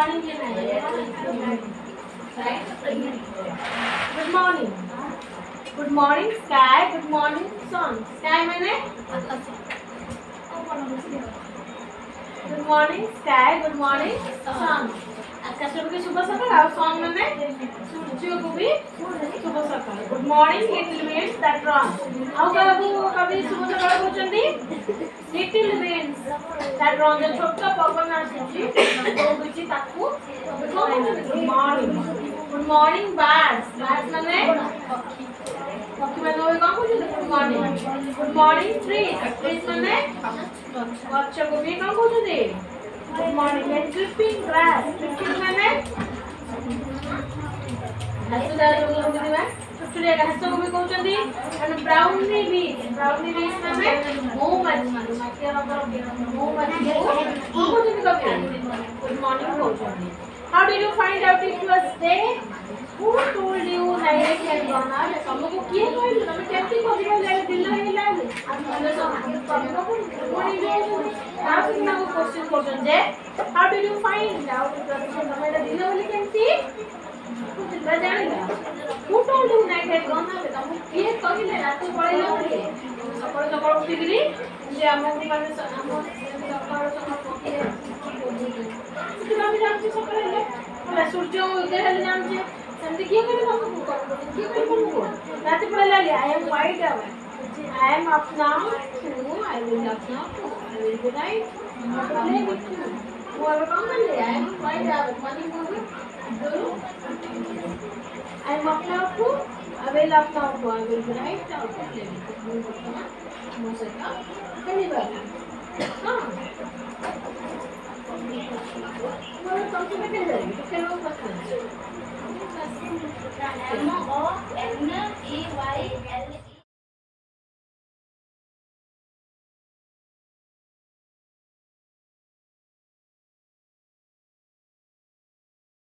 morning good morning good morning sky good morning sun sky माने good morning sky good morning sun आकाश को भी शुभ सकाळ और sun माने सूर्य को भी शुभ सकाळ good morning little winds that run आउ कभी शुभ सकाळ बोलचंदी little winds that run जो छोटा पवन आसी तो बुची ताकू good morning birds माने पक्षी माने होय कोन बुझे good morning trees माने गच्छ को भी कोन बुझे good morning dripping grass माने हसुदा जो बुझिबा छुटुलिया घास को भी कहउचंदी and brownie bees माने मौमाछी माटिया रंगर मौमाछी को बुझिबी कभी good morning कहउचंदी how did you find out it was day who told you night had gone out तुमको किए कहले तुम केमती कहबो ले दिल हेला हम सब तुमको कोनी ले तार से ना question question J how did you find out it was तुमरा दिल बोली केमती कुछ जानिला who told you night had gone out तुमको किए कहले रात पळैला बोली सकाळ सकाळ उठिगिरी जे हमर माने हम सकाळ सकाळ पकिए जानते सकाळ सूर्य उदय हेले जानते संति किए करे हमको किए करे हमको रात पळैला ले I am wide away I am up now too I will up now too I will be right play with you वो अब कौन ले I am wide away money बोल दो I am up now too I will up now too I will be right now to play with you मुझे का कहीं बात हां वो तुमसे क्या कर रही है क्या लोग पसंद है M O N E Y